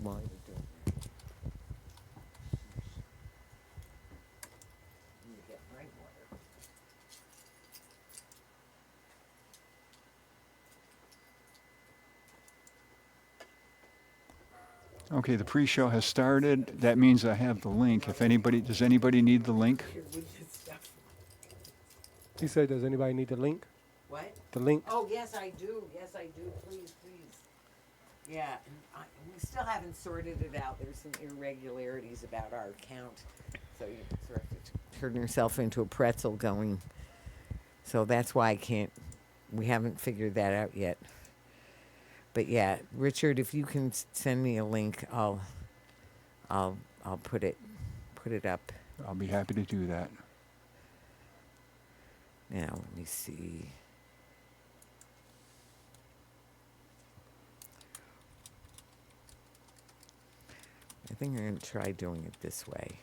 while you're doing that. Let me get my water. Okay, the pre-show has started. That means I have the link. If anybody, does anybody need the link? Here, we get stuff. He said, does anybody need the link? What? The link? Oh, yes, I do. Yes, I do. Please, please. Yeah, we still haven't sorted it out. There's some irregularities about our account. So you sort of have to turn yourself into a pretzel going. So that's why I can't, we haven't figured that out yet. But yeah, Richard, if you can send me a link, I'll put it up. I'll be happy to do that. Now, let me see. I think I'm going to try doing it this way.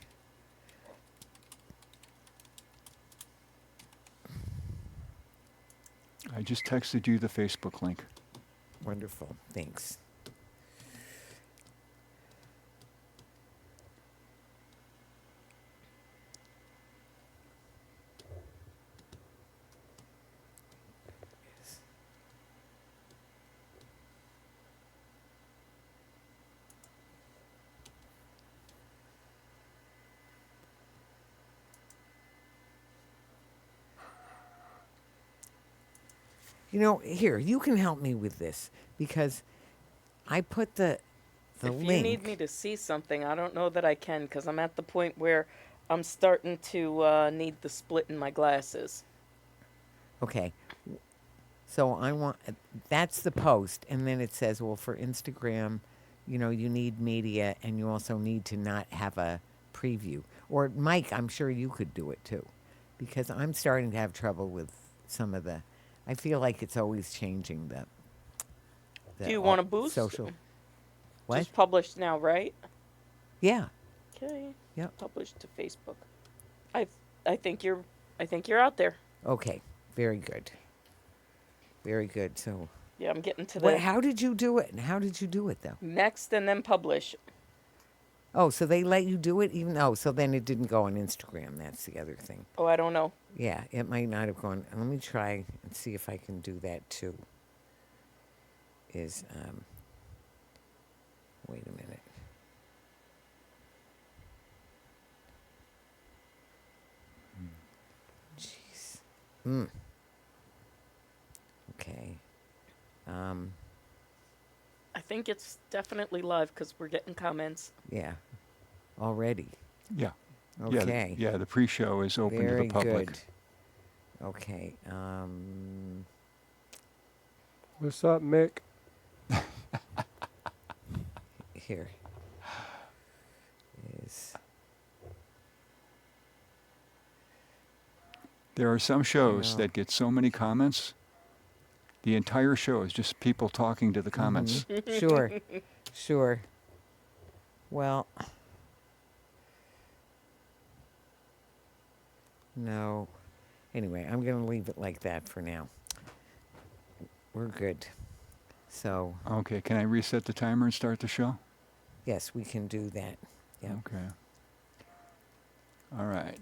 I just texted you the Facebook link. Wonderful. Thanks. You know, here, you can help me with this because I put the If link. you need me to see something, I don't know that I can because I'm at the point where I'm starting to need the split in my glasses. Okay. So I want, that's the post. And then it says, well, for Instagram, you know, you need media and you also need to not have a preview. Or Mike, I'm sure you could do it too. Because I'm starting to have trouble with some of the, I feel like it's always changing the Do you want to boost? social. What? Just published now, right? Yeah. Okay. Yep. Published to Facebook. I think you're out there. Okay. Very good. Very good. So, Yeah, I'm getting to the what? How did you do it? And how did you do it though? next and then publish. Oh, so they let you do it even? Oh, so then it didn't go on Instagram. That's the other thing. Oh, I don't know. Yeah, it might not have gone. Let me try and see if I can do that too. Wait a minute. Jeez. Okay. I think it's definitely live because we're getting comments. Yeah. Already. Yeah. Okay. Yeah, the pre-show is open to Very the public. good. Okay. What's up, Mick? Here is. There are some shows Yeah. that get so many comments. The entire show is just people talking to the comments. Sure. Sure. Well. No. Anyway, I'm going to leave it like that for now. We're good. So, Okay, can I reset the timer and start the show? yes, we can do that. Yeah. Okay. All right.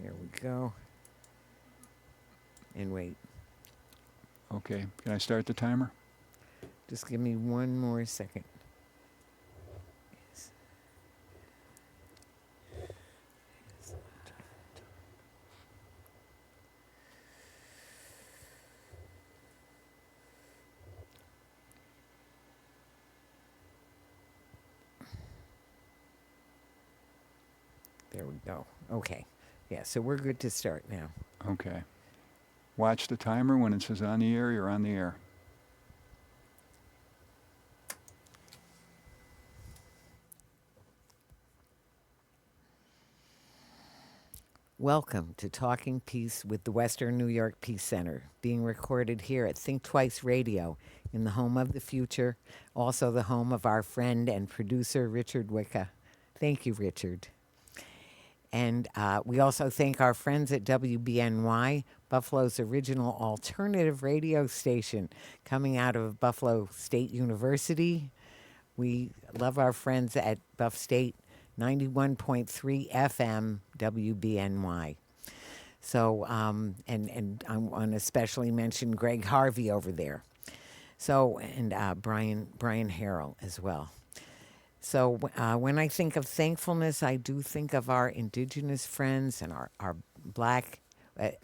Here we go. And wait. Okay, can I start the timer? Just give me one more second. Yes. There we go. Okay. Yeah, so we're good to start now. Okay. Watch the timer when it says on the air, you're on the air. Welcome to Talking Peace with the Western New York Peace Center, being recorded here at Think Twice Radio in the home of the future, also the home of our friend and producer, Richard Wicca. Thank you, Richard. And we also thank our friends at WBNY, Buffalo's original alternative radio station, coming out of Buffalo State University. We love our friends at Buff State, 91.3 FM WBNY. So, and I want to especially mention Greg Harvey over there. So, and Brian Harrell as well. So when I think of thankfulness, I do think of our indigenous friends and our black,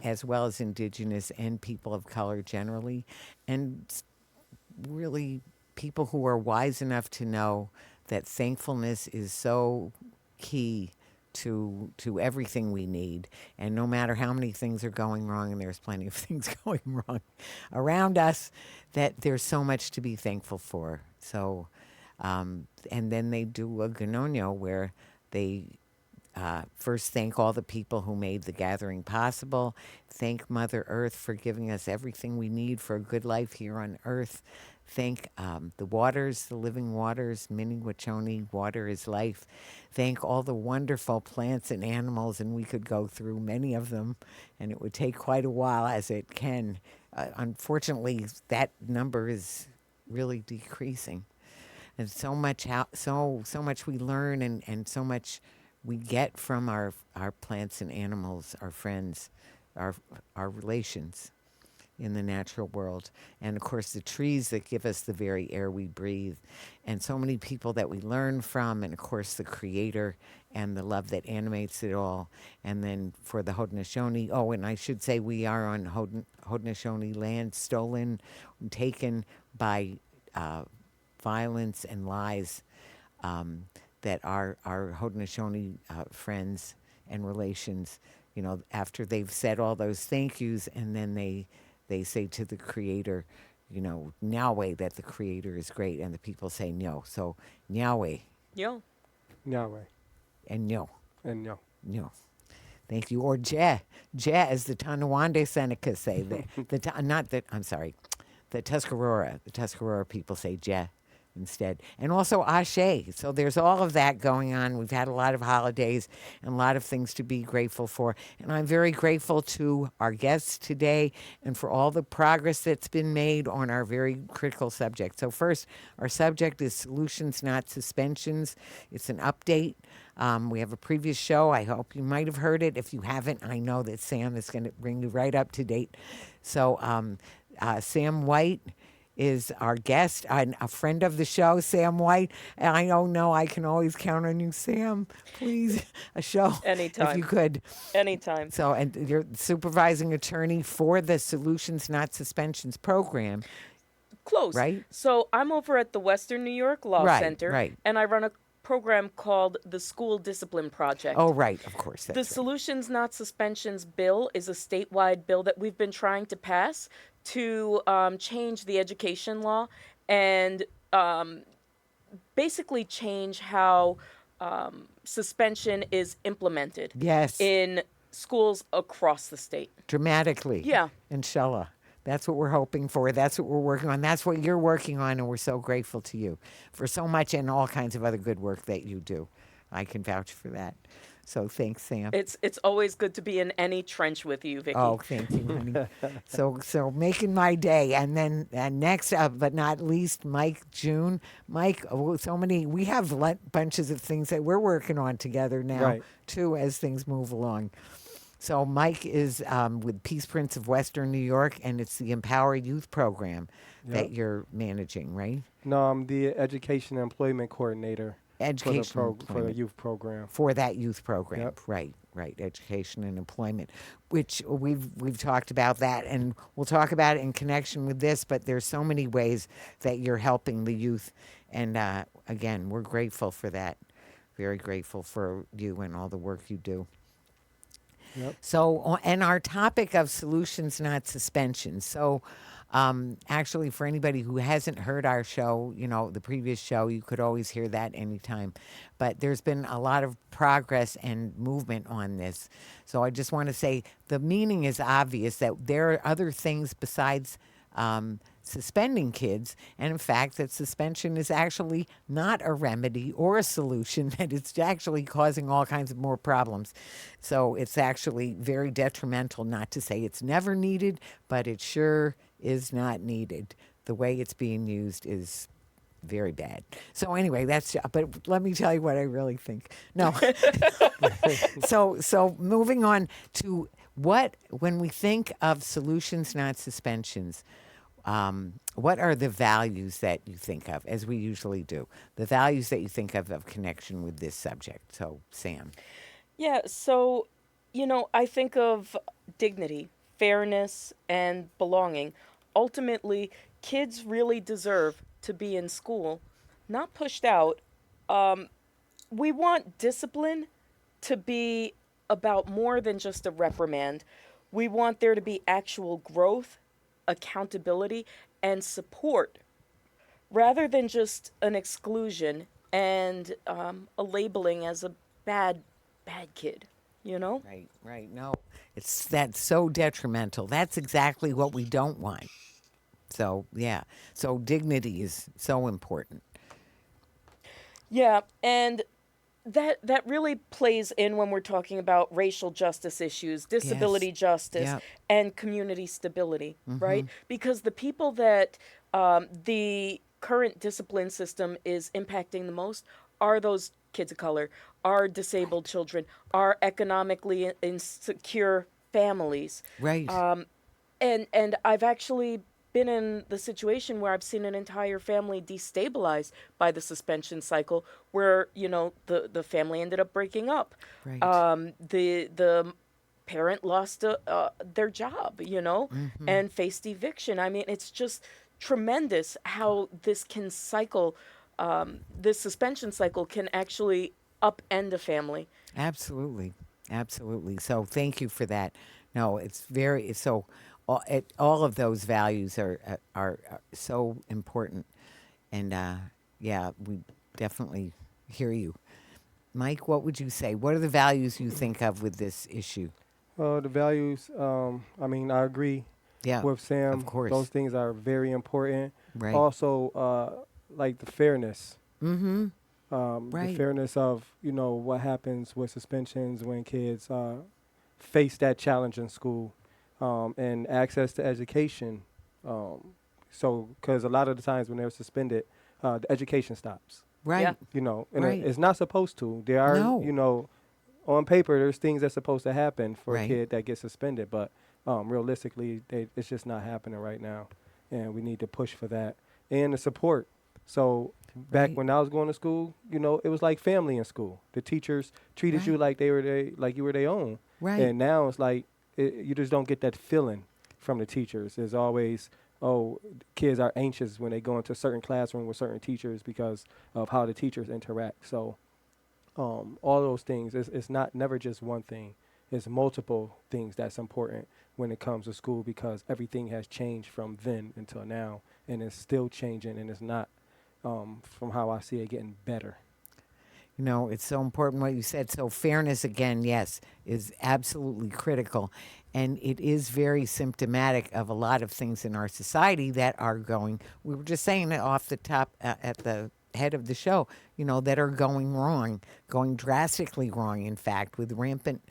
as well as indigenous and people of color generally, and really people who are wise enough to know that thankfulness is so key to everything we need. And no matter how many things are going wrong, and there's plenty of things going wrong around us, that there's so much to be thankful for. So, and then they do a Ganoño where they first thank all the people who made the gathering possible, thank Mother Earth for giving us everything we need for a good life here on Earth, thank the waters, the living waters, Mini-Wachoni, water is life, thank all the wonderful plants and animals, and we could go through many of them, and it would take quite a while, as it can. Unfortunately, that number is really decreasing. And so much so much we learn and so much we get from our plants and animals, our friends, our relations in the natural world. And of course the trees that give us the very air we breathe. And so many people that we learn from, and of course the Creator and the love that animates it all. And then for the Haudenosaunee, oh, and I should say we are on Haudenosaunee land, stolen, taken by violence and lies that our Haudenosaunee friends and relations, you know, after they've said all those thank yous, and then they say to the Creator, you know, Nyahweh, that the Creator is great, and the people say no. So Nyahweh Yo. Yahweh. and no. And no. No. Thank you. Or Je, as the Tonawanda Seneca say. The Tuscarora people say Je instead. And also Ashe. So there's all of that going on. We've had a lot of holidays and a lot of things to be grateful for. And I'm very grateful to our guests today and for all the progress that's been made on our very critical subject. So first, our subject is solutions, not suspensions. It's an update. We have a previous show. I hope you might have heard it. If you haven't, I know that Sam is going to bring you right up to date. So Sam White is our guest, a friend of the show, Sam White. And I don't know, I can always count on you, Sam. Please, a show. Anytime. If you could. Anytime. So, and you're supervising attorney for the Solutions Not Suspensions program. Close. Right. So I'm over at the Western New York Law Right, Center, right. and I run a program called the School Discipline Project. Oh, right, of course. The That's right. Solutions Not Suspensions bill is a statewide bill that we've been trying to pass to change the education law and basically change how suspension is implemented Yes, in schools across the state. dramatically. Yeah. Inshallah. That's what we're hoping for. That's what we're working on. That's what you're working on, and we're so grateful to you for so much and all kinds of other good work that you do. I can vouch for that. So thanks, Sam. It's always good to be in any trench with you, Vicky. Oh, thank you, honey. So making my day. And then next, but not least, Mike June. Mike, so many, we have bunches of things that we're working on together now, Right. too, as things move along. So Mike is with Peace Prince of Western New York, and it's the Empower Youth program that Yep. you're managing, right? No, I'm the education and employment coordinator Education for the employment. youth program. For that youth program. Yep. Right, education and employment, which we've talked about that, and we'll talk about it in connection with this, but there's so many ways that you're helping the youth, and again, we're grateful for that. Very grateful for you and all the work you do. Yep. So, and our topic of solutions, not suspensions. So, actually, for anybody who hasn't heard our show, you know, the previous show, you could always hear that anytime. But there's been a lot of progress and movement on this. So I just want to say the meaning is obvious that there are other things besides suspending kids, and in fact, that suspension is actually not a remedy or a solution, that it's actually causing all kinds of more problems. So it's actually very detrimental, not to say it's never needed, but it sure is not needed. The way it's being used is very bad. So anyway, but let me tell you what I really think. No. So moving on to when we think of solutions, not suspensions, what are the values that you think of, as we usually do? The values that you think of connection with this subject. So, Sam. Yeah, so, I think of dignity, fairness, and belonging. Ultimately, kids really deserve to be in school, not pushed out. We want discipline to be about more than just a reprimand. We want there to be actual growth, accountability, and support rather than just an exclusion and a labeling as a bad kid, Right. No, that's so detrimental. That's exactly what we don't want. So, yeah. So dignity is so important. Yeah, and that really plays in when we're talking about racial justice issues, disability Yes. justice, Yeah. and community stability, right? Because the people that the current discipline system is impacting the most are those kids of color, are disabled children, are economically insecure families. Right. And I've actually been in the situation where I've seen an entire family destabilized by the suspension cycle, where the family ended up breaking up. Right. The parent lost their job, and faced eviction. I mean, it's just tremendous how this can cycle. This suspension cycle can actually upend a family. Absolutely. Absolutely. So thank you for that. No, it's very so. All of those values are so important, and yeah, we definitely hear you, Mike. What would you say? What are the values you think of with this issue? The values, I mean, I agree Yeah, with Sam. of course. Those things are very important. Right. Also, like the fairness. Mm-hmm. The Right. fairness of, what happens with suspensions when kids face that challenge in school, and access to education. Because a lot of the times when they're suspended, the education stops. Right. Yeah. And Right. it's not supposed to. There are, No. on paper, there's things that's supposed to happen for Right. a kid that gets suspended, but realistically, it's just not happening right now, and we need to push for that and the support. So back Right. when I was going to school, it was like family in school. The teachers treated you Right. like like you were their own. Right. And now it's like you just don't get that feeling from the teachers. There's always, kids are anxious when they go into certain classroom with certain teachers because of how the teachers interact. So all those things, it's never just one thing. It's multiple things that's important when it comes to school, because everything has changed from then until now, and it's still changing, and it's not, from how I see it, getting better. It's so important what you said. So fairness, again, yes, is absolutely critical. And it is very symptomatic of a lot of things in our society that are going, we were just saying it off the top at the head of the show, that are going wrong, going drastically wrong, in fact, with rampant,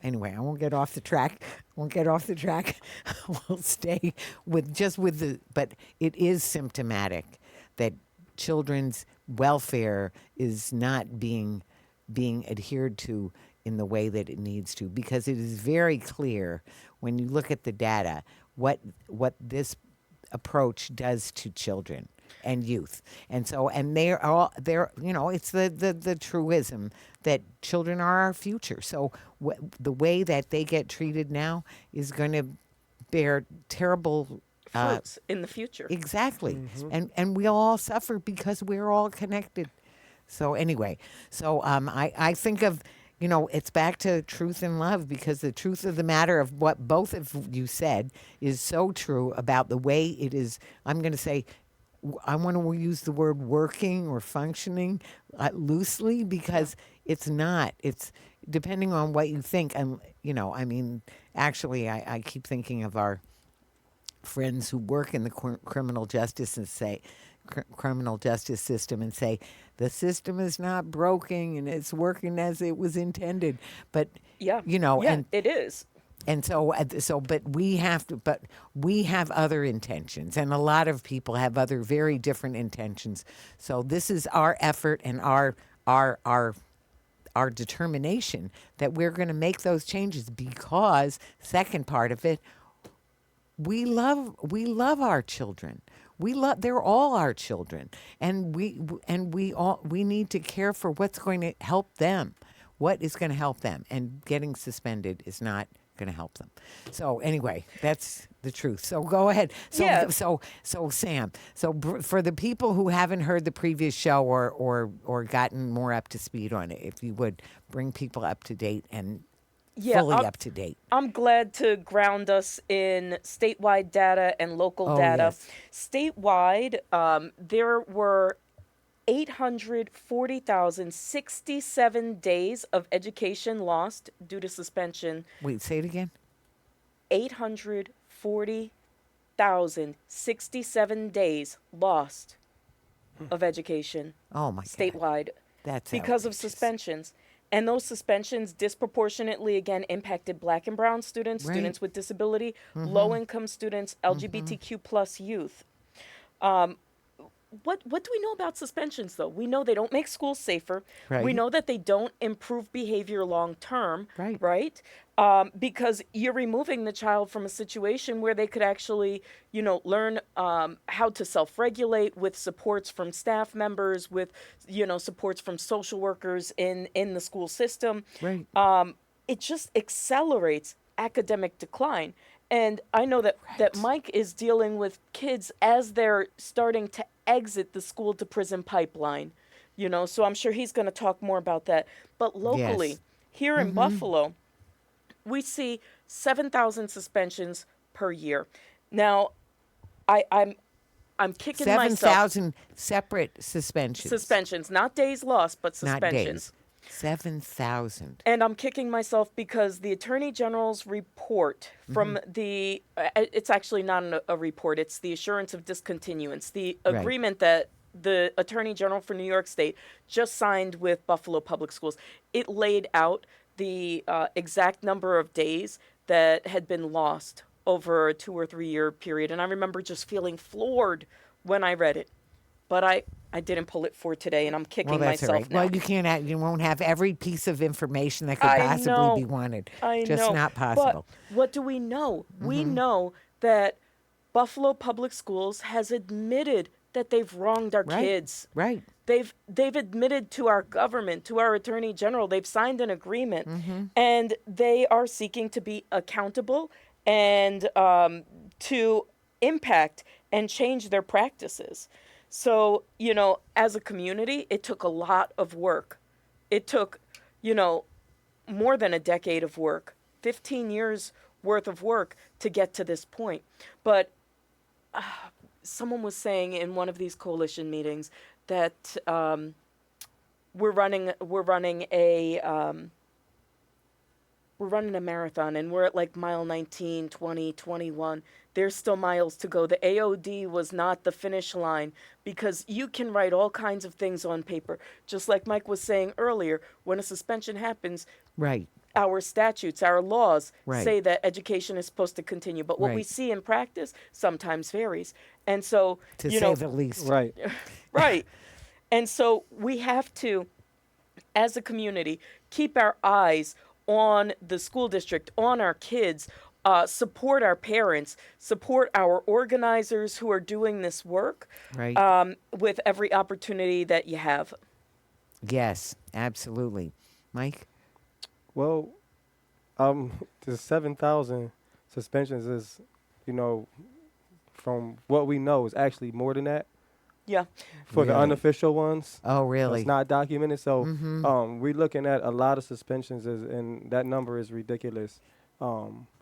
anyway, I won't get off the track. We'll stay but it is symptomatic that children's welfare is not being adhered to in the way that it needs to, because it is very clear when you look at the data what this approach does to children and youth. And so, and they're it's the truism that children are our future. So the way that they get treated now is going to bear terrible Fruits in the future. exactly. And we'll all suffer because we're all connected. So anyway, I think of, it's back to truth and love, because the truth of the matter of what both of you said is so true about the way it is. I'm going to say, I want to use the word working or functioning loosely, because it's not. It's depending on what you think. And, actually, I keep thinking of our friends who work in the criminal justice and say, criminal justice system, and say the system is not broken and it's working as it was intended. But Yeah. you know, Yeah, and it is. and but we have to, but we have other intentions, and a lot of people have other very different intentions. So this is our effort and our determination that we're going to make those changes, because second part of it, we love our children. They're all our children, and we need to care for what's going to help them. What is going to help them, and getting suspended is not going to help them. So anyway, that's the truth. So go ahead. So Yeah. so Sam. So for the people who haven't heard the previous show or gotten more up to speed on it, if you would bring people up to date and Yeah, fully I'm- up to date. I'm glad to ground us in statewide data and local Oh, data. yes. Statewide, there were 840,067 days of education lost due to suspension. Wait, say it again. 840,067 days lost of education Oh my God. statewide That's because of outrageous. suspensions. And those suspensions disproportionately, again, impacted Black and Brown students, Right. Mm-hmm. students with disability, low-income students, LGBTQ plus youth. What do we know about suspensions, though? We know they don't make schools safer. We Right. know that they don't improve behavior long term. Right. Right? Because you're removing the child from a situation where they could actually, learn how to self-regulate with supports from staff members, with, supports from social workers in the school system. Right. It just accelerates academic decline. And I know that Mike is dealing with kids as they're starting to exit the school to prison pipeline, so I'm sure he's going to talk more about that. But locally, Yes. here in Buffalo, we see 7,000 suspensions per year. Now, I'm kicking myself. 7,000 separate suspensions. Suspensions, not days lost, but Not suspensions. days. 7,000. And I'm kicking myself because the Attorney General's report from it's actually not a report, it's the assurance of discontinuance, the Right. agreement that the Attorney General for New York State just signed with Buffalo Public Schools. It laid out the exact number of days that had been lost over a 2 or 3 year period. And I remember just feeling floored when I read it. But I didn't pull it for today, and I'm kicking Well, that's all myself right. now. Well, you won't have every piece of information that could I possibly know. be wanted. I Just know. not possible. But what do we know? We know that Buffalo Public Schools has admitted that they've wronged our Right. kids. Right. They've admitted to our government, to our Attorney General, they've signed an agreement, and they are seeking to be accountable and to impact and change their practices. So, as a community, it took a lot of work. It took, more than a decade of work, 15 years worth of work to get to this point. But someone was saying in one of these coalition meetings that we're running a marathon, and we're at like mile 19, 20, 21. There's still miles to go. The AOD was not the finish line, because you can write all kinds of things on paper. Just like Mike was saying earlier, when a suspension happens, Right. our statutes, our laws Right. say that education is supposed to continue. But what we Right. see in practice sometimes varies. And so, To say the least. Right. right. And so we have to, as a community, keep our eyes on the school district, on our kids, support our parents, support our organizers who are doing this work Right. with every opportunity that you have. Yes, absolutely. Mike? Well, the 7,000 suspensions is, from what we know, is actually more than that Yeah. for the Really? unofficial ones. Oh, really? It's not documented. So Mhm. we're looking at a lot of suspensions, and that number is ridiculous.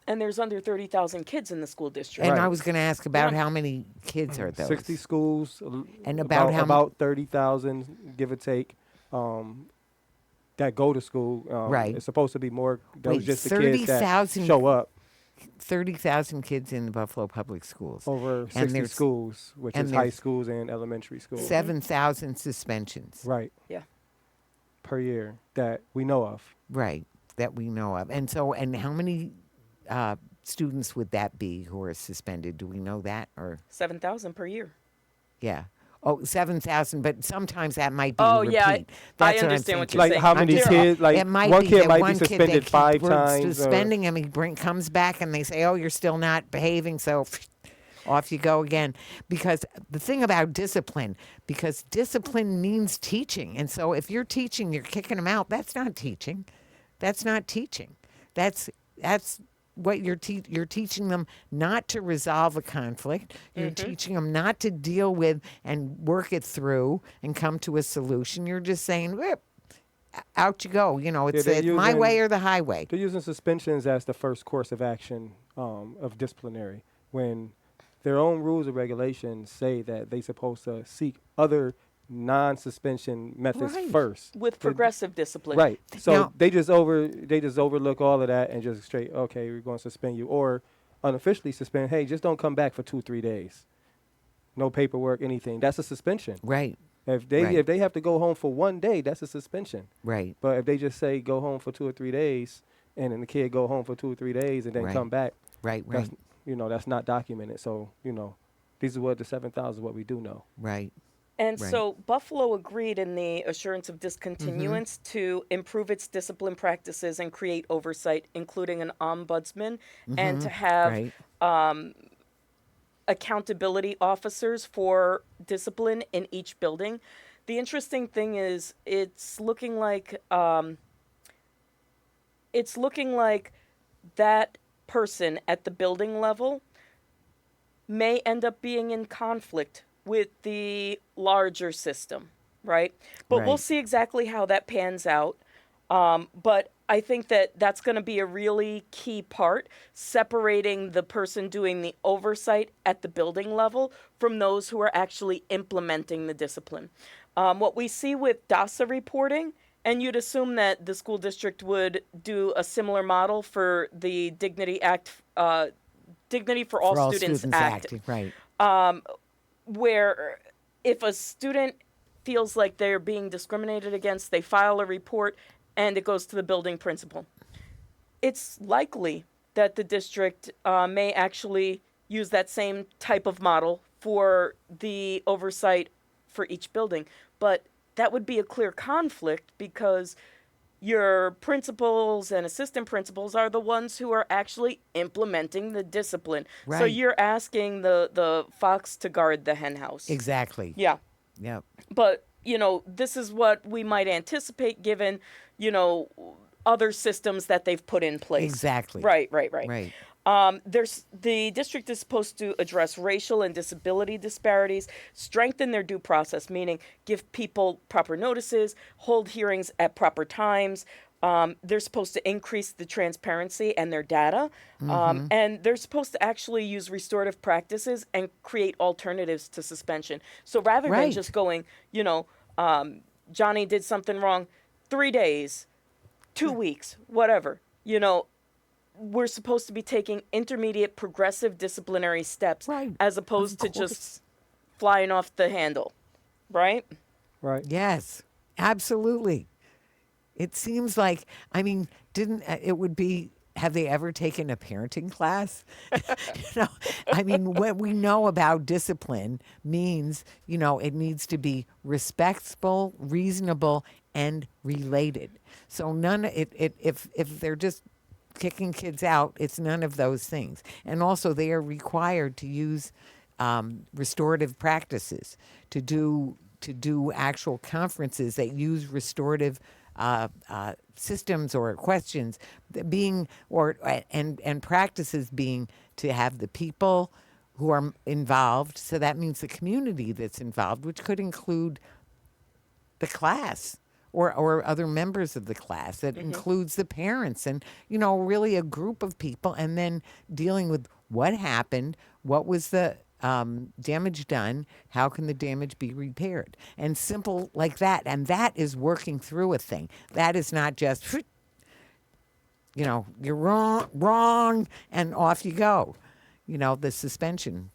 And there's under 30,000 kids in the school district. And Right. I was going to ask about Yeah. how many kids are those? 60 schools, And about how about 30,000, give or take, that go to school. Right. It's supposed to be more. Those Wait, just the kids that 30,000 show up. 30,000 kids in the Buffalo Public Schools. Over And 60 there's schools, which and is high there's schools and elementary schools. 7,000 suspensions. Right. Yeah. Per year that we know of. Right, that we know of. And so, and how many students would that be who are suspended? Do we know that? Or 7,000 per year. yeah. Oh, 7,000, but sometimes that might be Oh, a repeat. yeah, I That's what I'm understand what thinking. you're Like saying. how many just- kids? Like it might one be kid that might one be kid suspended they 5 keep times. or- suspending him. He comes back and they say, "Oh, you're still not behaving," so off you go again. Because the thing about discipline, because discipline means teaching, and so if you're teaching, you're kicking them out. That's not teaching. That's not teaching. That's what you're teaching them not to resolve a conflict. You're teaching them not to deal with and work it through and come to a solution. You're just saying, "Whip, out you go." You know, it's, they're it's my using- way or the highway. They're using suspensions as the first course of action of disciplinary when their own rules and regulations say that they're supposed to seek other non-suspension methods Right. first. With They- progressive discipline. Right. So Now- they just overlook all of that and just straight, okay, we're going to suspend you, or unofficially suspend. Hey, just don't come back for 2-3 days. No paperwork, anything. That's a suspension. Right, If Right. they have to go home for 1 day, that's a suspension. right, But if they just say go home for 2 or 3 days, and then the kid go home for 2 or 3 days and then Right. come back, right, that's right, that's not documented. So these are what the 7,000 is what we do know. right. And Right. so Buffalo agreed in the assurance of discontinuance to improve its discipline practices and create oversight, including an ombudsman, and to have Right. accountability officers for discipline in each building. The interesting thing is, it's looking like that person at the building level may end up being in conflict with the larger system, right? But we'll Right. see exactly how that pans out. But I think that that's going to be a really key part, separating the person doing the oversight at the building level from those who are actually implementing the discipline. What we see with DASA reporting, and you'd assume that the school district would do a similar model for the Dignity Act, Dignity for All Students Act, Right. where if a student feels like they're being discriminated against, they file a report and it goes to the building principal. It's likely that the district may actually use that same type of model for the oversight for each building, but that would be a clear conflict because your principals and assistant principals are the ones who are actually implementing the discipline. So Right. you're asking the fox to guard the hen house. Exactly. Yeah. Yep. But, this is what we might anticipate given, other systems that they've put in place. Exactly. Right. Right. The district is supposed to address racial and disability disparities, strengthen their due process, meaning give people proper notices, hold hearings at proper times. They're supposed to increase the transparency and their data. And they're supposed to actually use restorative practices and create alternatives to suspension. So rather than Right. just going, Johnny did something wrong, 3 days, 2 weeks, whatever, we're supposed to be taking intermediate progressive disciplinary steps Right. as opposed to Of just course. flying off the handle, right? Right. Yes, absolutely. It seems like, it would be, have they ever taken a parenting class? What we know about discipline means, it needs to be respectful, reasonable, and related. So if they're just kicking kids out, it's none of those things. And also they are required to use restorative practices, to do actual conferences that use restorative systems or questions and practices being to have the people who are involved. So that means the community that's involved, which could include the class or other members of the class. That includes the parents and, really a group of people, and then dealing with what happened, what was the damage done, how can the damage be repaired, and simple like that. And that is working through a thing. That is not just you're wrong, and off you go. The suspension.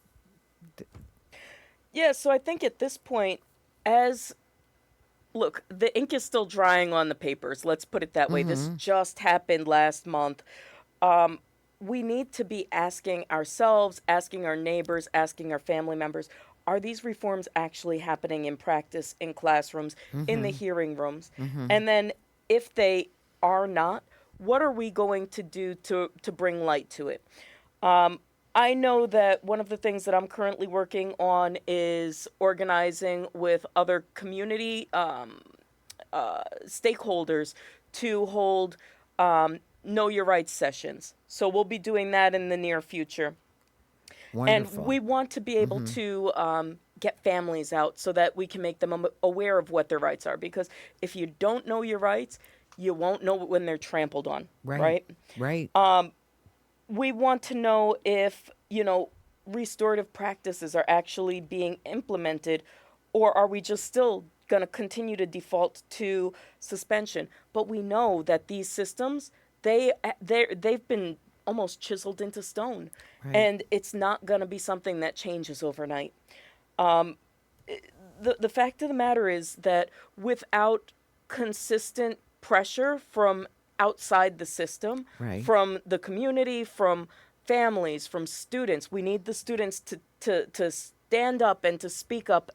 Yeah, so I think at this point, as look, the ink is still drying on the papers. Let's put it that way. This just happened last month. We need to be asking ourselves, asking our neighbors, asking our family members, are these reforms actually happening in practice in classrooms, in the hearing rooms? And then if they are not, what are we going to do to bring light to it? I know that one of the things that I'm currently working on is organizing with other community stakeholders to hold Know Your Rights sessions. So we'll be doing that in the near future. Wonderful. And we want to be able to get families out so that we can make them aware of what their rights are. Because if you don't know your rights, you won't know when they're trampled on. Right? Right. We want to know if, restorative practices are actually being implemented, or are we just still going to continue to default to suspension? But we know that these systems, they've been almost chiseled into stone, and it's not going to be something that changes overnight. The fact of the matter is that without consistent pressure from outside the system, from the community, from families, from students, we need the students to stand up and to speak out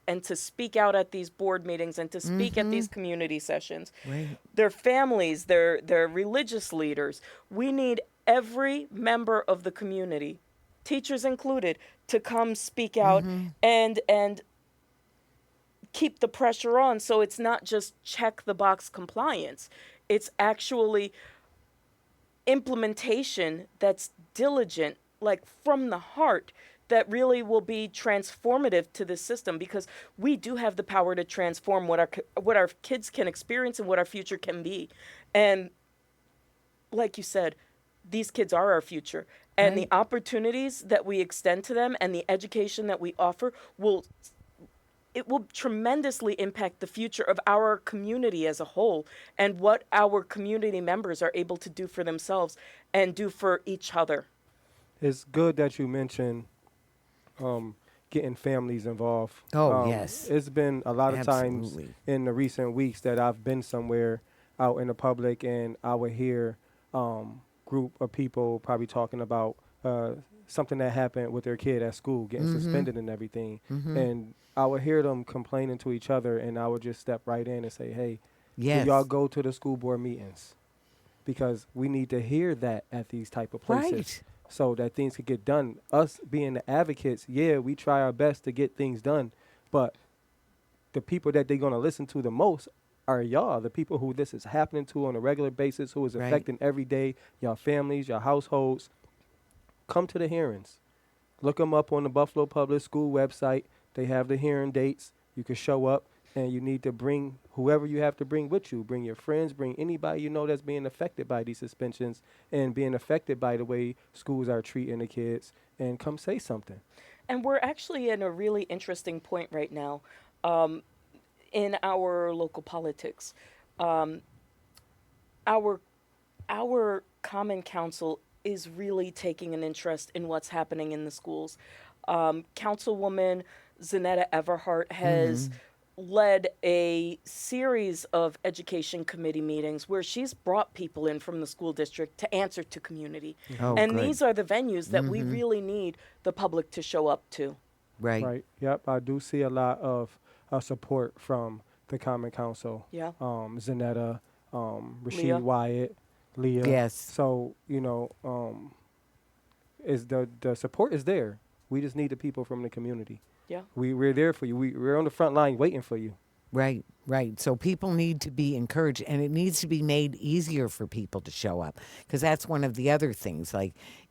at these board meetings and to speak at these community sessions. Their families, their religious leaders. We need every member of the community, teachers included, to come speak out and keep the pressure on, so it's not just check the box compliance. It's actually implementation that's diligent, like from the heart, that really will be transformative to the system, because we do have the power to transform what our kids can experience and what our future can be. And like you said, these kids are our future, and the opportunities that we extend to them and the education that we offer will tremendously impact the future of our community as a whole, and what our community members are able to do for themselves and do for each other. It's good that you mentioned getting families involved. Oh, yes. It's been a lot of times Absolutely. in the recent weeks that I've been somewhere out in the public, and I would hear group of people probably talking about something that happened with their kid at school, getting suspended and everything. And I would hear them complaining to each other, and I would just step right in and say, hey, do y'all go to the school board meetings? Because we need to hear that at these type of places. So that things could get done. Us being the advocates, we try our best to get things done, but the people that they're going to listen to the most are y'all, the people who this is happening to on a regular basis, who is affecting every day, y'all families, y'all households. Come to the hearings. Look them up on the Buffalo Public School website. They have the hearing dates. You can show up, and you need to bring whoever you have to bring with you. Bring your friends, bring anybody you know that's being affected by these suspensions and being affected by the way schools are treating the kids, and come say something. And we're actually in a really interesting point right now in our local politics. Our Common Council is really taking an interest in what's happening in the schools. Councilwoman Zanetta Everhart has led a series of education committee meetings where she's brought people in from the school district to answer to community. And these are the venues that we really need the public to show up to. Right. Yep. I do see a lot of support from the Common Council. Yeah. Zanetta, Rasheed Leah. Wyatt, Leah. Yes. So, is the support is there. We just need the people from the community. Yeah. We're there for you. We're on the front line waiting for you. Right. So people need to be encouraged, and it needs to be made easier for people to show up, because that's one of the other things,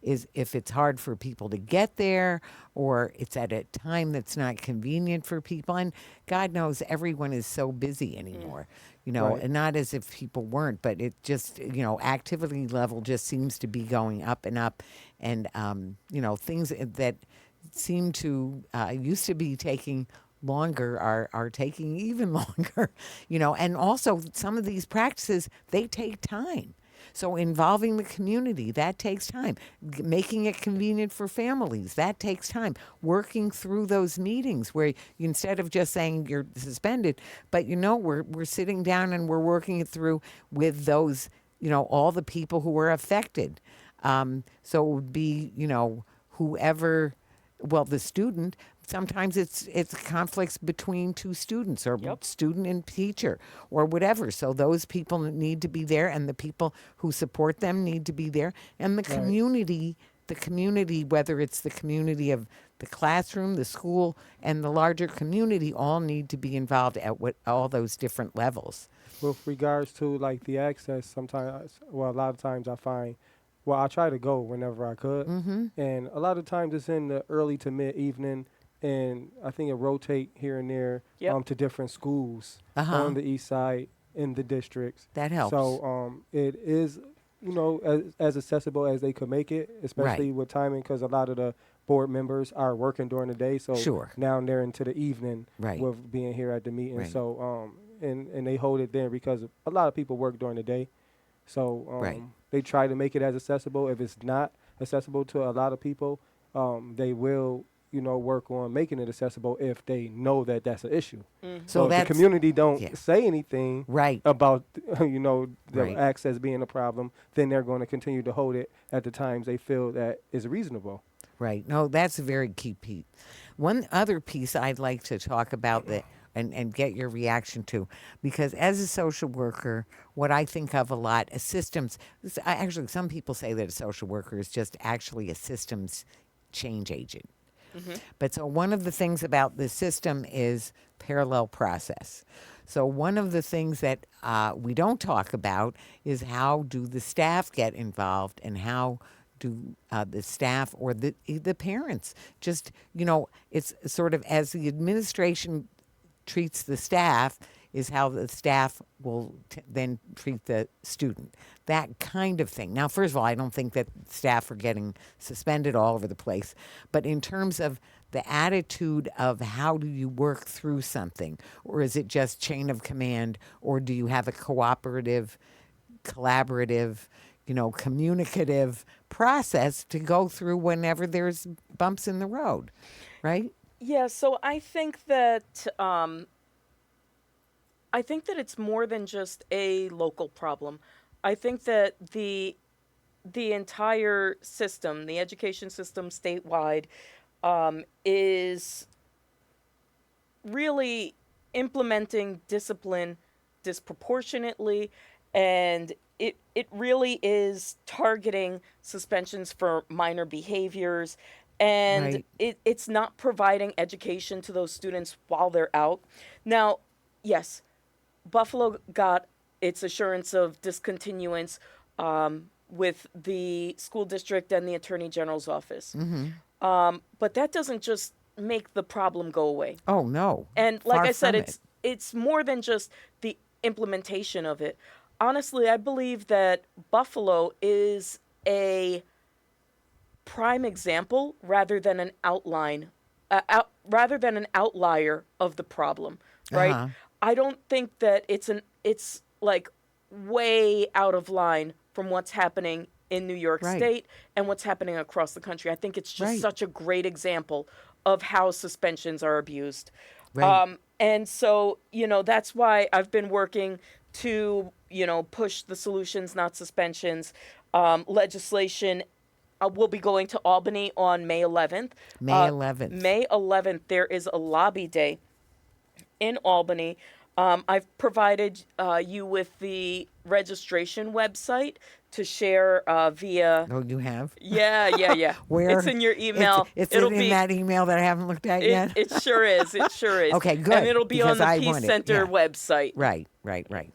is if it's hard for people to get there, or it's at a time that's not convenient for people, and God knows everyone is so busy anymore, and not as if people weren't, but it just, activity level just seems to be going up and up, and, things that seem to used to be taking longer are taking even longer, and also some of these practices, they take time. So involving the community, that takes time. Making it convenient for families, that takes time. Working through those meetings where instead of just saying you're suspended, but we're sitting down and we're working it through with those, all the people who were affected. So it would be, whoever, well, the student. Sometimes it's conflicts between two students or Yep. student and teacher or whatever. So those people need to be there, and the people who support them need to be there, and the community, whether it's the community of the classroom, the school, and the larger community, all need to be involved at all those different levels. With regards to like the access, sometimes, well, a lot of times I find, well, I try to go whenever I could, and a lot of times it's in the early to mid evening, and I think it rotate here and there Yep. to different schools Uh-huh. on the east side in the districts. That helps. So it is, as accessible as they could make it, especially with timing, because a lot of the board members are working during the day. So Sure. now they're into the evening Right. with being here at the meeting. Right. So and they hold it there because a lot of people work during the day. So Right. they try to make it as accessible. If it's not accessible to a lot of people, they will work on making it accessible if they know that that's an issue. So if that's the community don't yeah. say anything right. about the Right. access being a problem, then they're going to continue to hold it at the times they feel that is reasonable. Right. No, that's a very key piece. One other piece I'd like to talk about and get your reaction to, because as a social worker, what I think of a lot is systems. Actually, some people say that a social worker is just actually a systems change agent. But so one of the things about the system is parallel process. So one of the things that we don't talk about is how do the staff get involved, and how do the staff or the parents just, it's sort of as the administration treats the staff is how the staff will then treat the student. That kind of thing. Now, first of all, I don't think that staff are getting suspended all over the place, but in terms of the attitude of how do you work through something, or is it just chain of command, or do you have a cooperative, collaborative, communicative process to go through whenever there's bumps in the road, right? Yeah, so I think that it's more than just a local problem. I think that the entire system, the education system statewide, is really implementing discipline disproportionately, and it really is targeting suspensions for minor behaviors, and Right. it's not providing education to those students while they're out. Now, yes, Buffalo got its assurance of discontinuance with the school district and the attorney general's office. But that doesn't just make the problem go away. Oh, no. And like Far I said, from it. it's more than just the implementation of it. Honestly, I believe that Buffalo is a prime example rather than an rather than an outlier of the problem, right? Uh-huh. I don't think that it's like way out of line from what's happening in New York Right. State and what's happening across the country. I think it's just Right. such a great example of how suspensions are abused. Right. And so, that's why I've been working to, push the solutions, not suspensions, legislation. We'll be going to Albany on May 11th. May 11th. May 11th, there is a lobby day in Albany. I've provided you with the registration website to share via. Oh, you have? Yeah. Where? It's in your email. It's It'll in be. that email that I haven't looked at yet? It sure is. It sure is. Okay, good, And it'll be on because the I Peace want it, Center yeah. website. Right.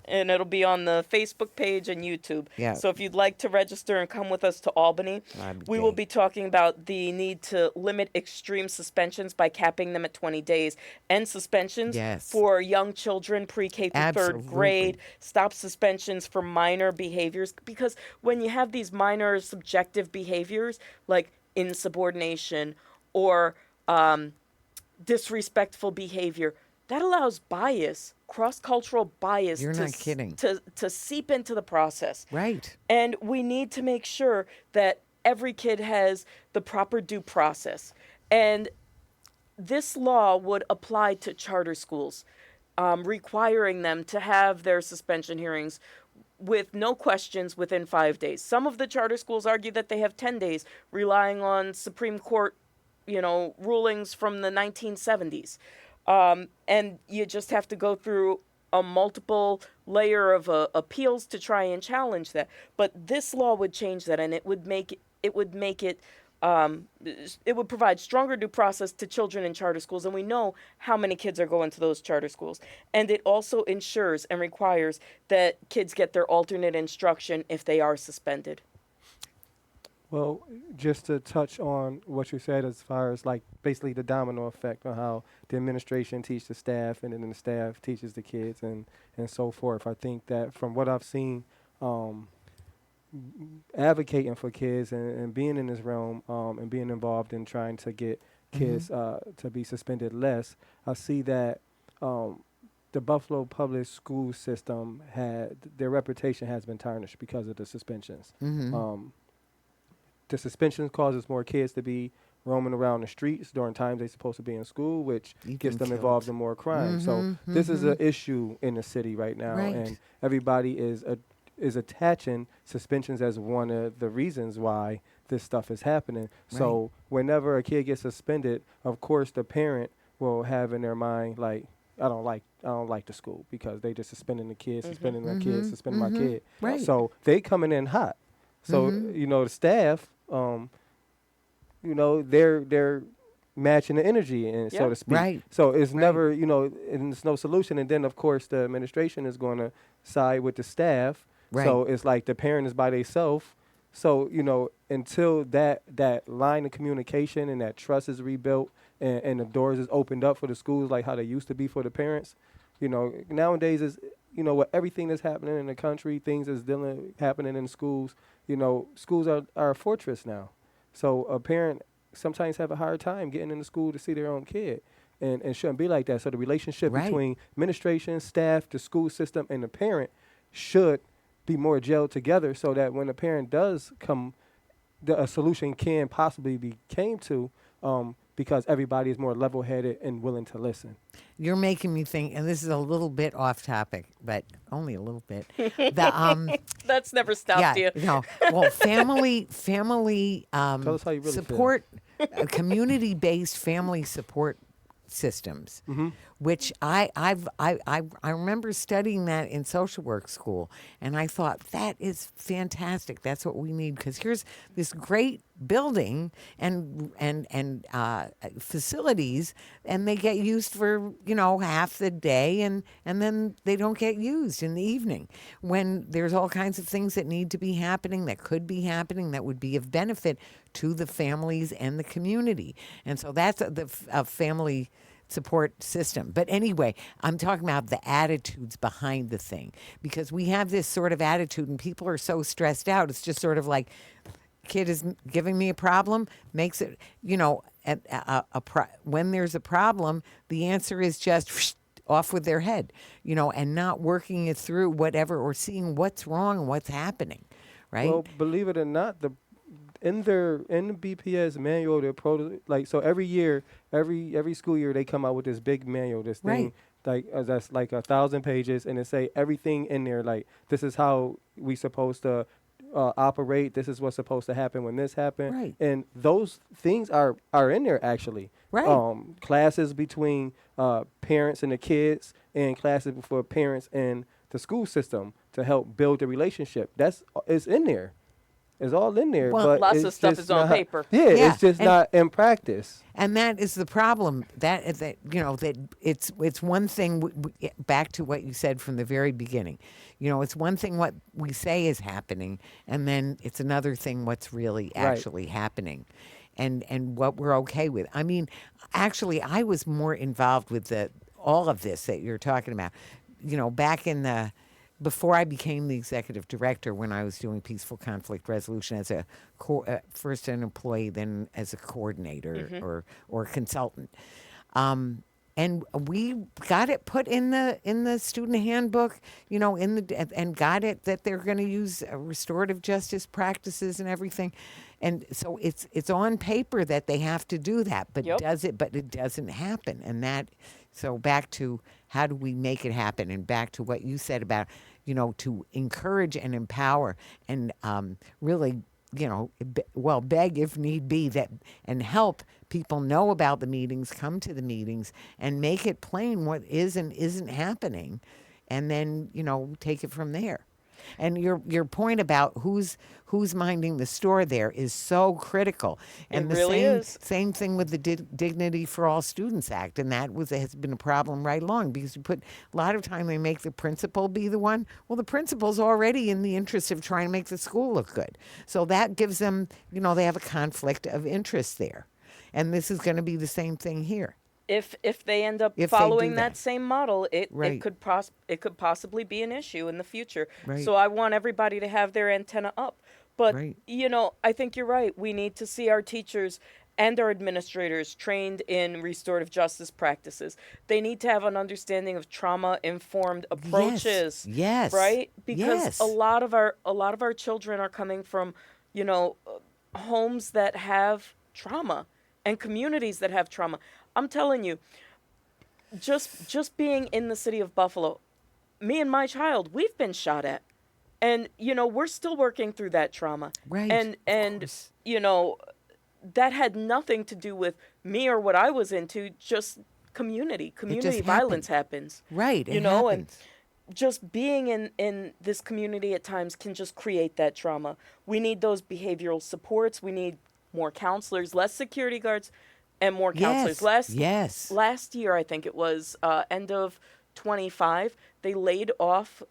And it'll be on the Facebook page and YouTube. Yeah. So if you'd like to register and come with us to Albany, That'd be we will great. be talking about the need to limit extreme suspensions by capping them at 20 days, end suspensions Yes. for young children pre-K through Absolutely. third grade, stop suspensions for minor behaviors, because when you have these minor subjective behaviors like insubordination or disrespectful behavior, that allows bias, cross-cultural bias You're not kidding. to seep into the process. Right. And we need to make sure that every kid has the proper due process. And this law would apply to charter schools, requiring them to have their suspension hearings with no questions within 5 days. Some of the charter schools argue that they have 10 days, relying on Supreme Court, rulings from the 1970s. And you just have to go through a multiple layer of appeals to try and challenge that. But this law would change that, and it would make it it would provide stronger due process to children in charter schools, and we know how many kids are going to those charter schools. And it also ensures and requires that kids get their alternate instruction if they are suspended. Well, just to touch on what you said as far as like basically the domino effect on how the administration teaches the staff and then the staff teaches the kids and so forth. I think that from what I've seen, advocating for kids and being in this realm and being involved in trying to get kids to be suspended less, I see that the Buffalo public school system their reputation has been tarnished because of the suspensions. The suspension causes more kids to be roaming around the streets during times they're supposed to be in school, which gets them involved in more crime. So this is an issue in the city right now, and everybody is attaching suspensions as one of the reasons why this stuff is happening. So whenever a kid gets suspended, of course the parent will have in their mind like, I don't like the school because they just suspending the kids, suspending my kids, suspending my kid. Right. So they coming in hot. So the staff, they're matching the energy, and so to speak. Right. So it's never, and it's no solution. And then of course the administration is going to side with the staff. Right. So it's like the parent is by themselves. So until that line of communication and that trust is rebuilt and the doors is opened up for the schools like how they used to be for the parents, nowadays is with everything that's happening in the country, things that's happening in schools. Schools are a fortress now. So a parent sometimes have a hard time getting into school to see their own kid. And it shouldn't be like that. So the relationship between administration, staff, the school system, and the parent should be more gelled together so that when the parent does come, a solution can possibly be came to because everybody is more level-headed and willing to listen. You're making me think, and this is a little bit off topic, but only a little bit. That's never stopped you. No. Well, family Tell us how you really support, community-based family support systems, which I remember studying that in social work school, and I thought that is fantastic. That's what we need, because here's this great building and facilities, and they get used for half the day, and then they don't get used in the evening when there's all kinds of things that need to be happening, that could be happening, that would be of benefit to the families and the community. And so that's a family support system. But anyway, I'm talking about the attitudes behind the thing, because we have this sort of attitude and people are so stressed out. It's just sort of like, kid is giving me a problem, makes it, when there's a problem, the answer is just off with their head, and not working it through whatever, or seeing what's wrong and what's happening, right? Well, believe it or not, in the BPS manual, so every year, every school year, they come out with this big manual, this thing, that's like 1,000 pages, and it say everything in there, like this is how we supposed to operate. This is what's supposed to happen when this happened. Right. And those things are in there actually. Right. Classes between parents and the kids, and classes for parents and the school system to help build the relationship. It's in there. It's all in there. Well, but lots it's of stuff just is on not- paper. Yeah, Yeah, it's just and- not in practice. And that is the problem. That it's one thing. Back to what you said from the very beginning. It's one thing what we say is happening, and then it's another thing what's really actually happening, and what we're okay with. I mean, actually, I was more involved with all of this that you're talking about. Back in before I became the executive director, when I was doing peaceful conflict resolution as first an employee, then as a coordinator or consultant, and we got it put in the student handbook, and got it that they're going to use restorative justice practices and everything, and so it's on paper that they have to do that, but Yep. it doesn't happen, and that, so back to how do we make it happen, and back to what you said about, to encourage and empower, and really, beg if need be, that, and help people know about the meetings, come to the meetings, and make it plain what is and isn't happening, and then take it from there. And your point about who's minding the store there is so critical. And It really is. same thing with the Dignity for All Students Act, and that has been a problem right along, because you put a lot of time, they make the principal be the one. Well, the principal's already in the interest of trying to make the school look good, so that gives them, they have a conflict of interest there, and this is going to be the same thing here. If they end up If they following do that that. same model, it Right. could possibly be an issue in the future. Right. So I want everybody to have their antenna up. But Right. I think you're right. We need to see our teachers and our administrators trained in restorative justice practices. They need to have an understanding of trauma-informed approaches. Yes. Right? Because Yes. a lot of our children are coming from, homes that have trauma and communities that have trauma. I'm telling you, just being in the city of Buffalo, me and my child, we've been shot at. And we're still working through that trauma. Right, And of course. that had nothing to do with me or what I was into, just community. Community violence happens. Right, it And happens. just being in this community at times can just create that trauma. We need those behavioral supports. We need more counselors, less security guards, and more counselors. Yes. Last year, I think it was end of 25, they laid off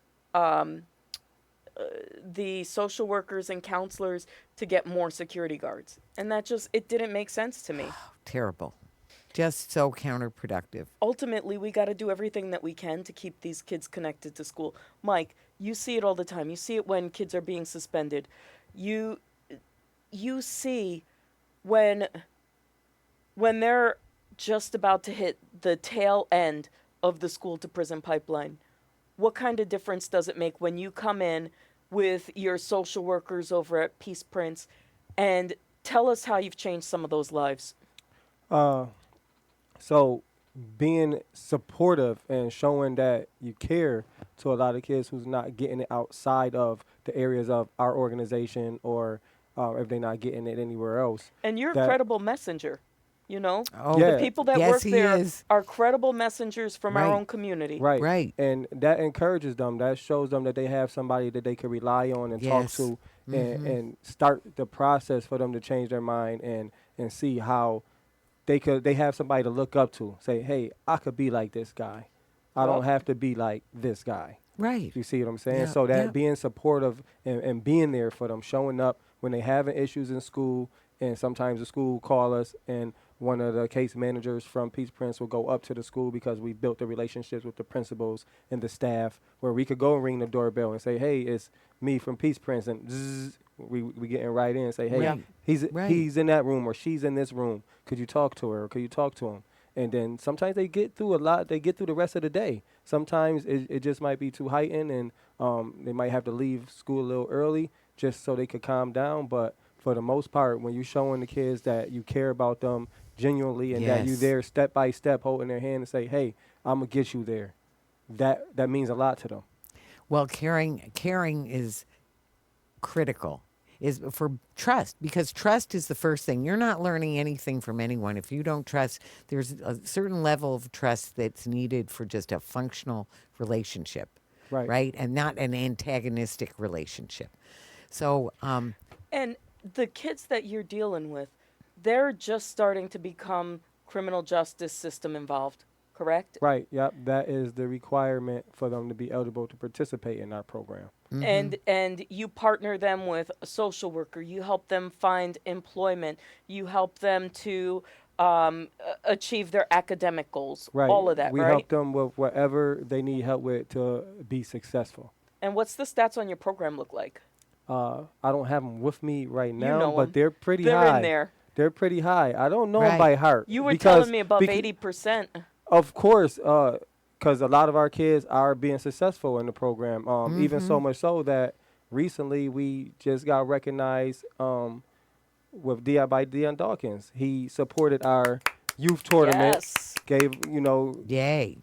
the social workers and counselors to get more security guards, and it didn't make sense to me. Terrible. Just so counterproductive. Ultimately, we got to do everything that we can to keep these kids connected to school. Mike, you see it all the time. You see it when kids are being suspended. You see when they're just about to hit the tail end of the school to prison pipeline. What kind of difference does it make when you come in with your social workers over at Peace Prince and tell us how you've changed some of those lives? So being supportive and showing that you care to a lot of kids who's not getting it outside of the areas of our organization, or if they're not getting it anywhere else. And you're a That- credible messenger, Oh, Yeah. The people that Yes, work he there is. are credible messengers from our Right. own community. Right. Right. And that encourages them. That shows them that they have somebody that they can rely on and Yes. talk to, and start the process for them to change their mind and see how they have somebody to look up to. Say, hey, I could be like this guy. I Well- don't have to be like this guy. right. You see what I'm saying? Yeah, So that yeah. being supportive and being there for them, showing up when they having issues in school, and sometimes the school call us, and one of the case managers from Peace Prince will go up to the school, because we built the relationships with the principals and the staff, where we could go and ring the doorbell and say, hey, it's me from Peace Prince, and zzz, we getting right in and say, hey, Right. he's in that room, or she's in this room. Could you talk to her, or could you talk to him? And then sometimes they get through a lot. They get through the rest of the day. Sometimes it just might be too heightened, and they might have to leave school a little early just so they could calm down. But for the most part, when you're showing the kids that you care about them genuinely, and that you Yes. there step by step, holding their hand and say, hey, I'm going to get you there, that means a lot to them. Well, caring is critical, is for trust, because trust is the first thing. You're not learning anything from anyone if you don't trust. There's a certain level of trust that's needed for just a functional relationship, Right. And not an antagonistic relationship. So, And the kids that you're dealing with, they're just starting to become criminal justice system involved, correct? Right. Yep. That is the requirement for them to be eligible to participate in our program. And you partner them with a social worker. You help them find employment. You help them to achieve their academic goals. Right. All of that, We right? help them with whatever they need help with to be successful. And what's the stats on your program look like? I don't have them with me right now, know but 'em. they're pretty They're high. in there. They're pretty high. I don't know them Right. by heart. You were because- telling me above bec- 80%. Of course, because a lot of our kids are being successful in the program. Even so much so that recently we just got recognized with by Deion Dawkins. He supported our youth tournament, Yes. gave Yay.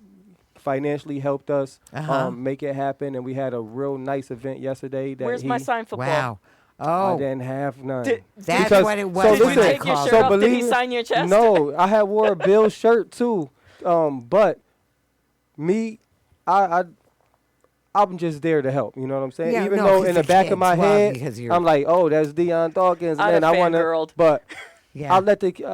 financially helped us Uh-huh. make it happen, and we had a real nice event yesterday. That Where's my sign football? Wow. I Oh, didn't have none. that's Because- what it was. so Did you when listen, I take your called. shirt off? Did he believe it- sign your chest? No, I had wore a Bill shirt too. But me, I'm just there to help. You know what I'm saying? Yeah, Even no, though 'cause in the the back of kids my love head, because you're- I'm like, oh, that's Deion Dawkins, I'd man. have I want to, fangirled. but Yeah. I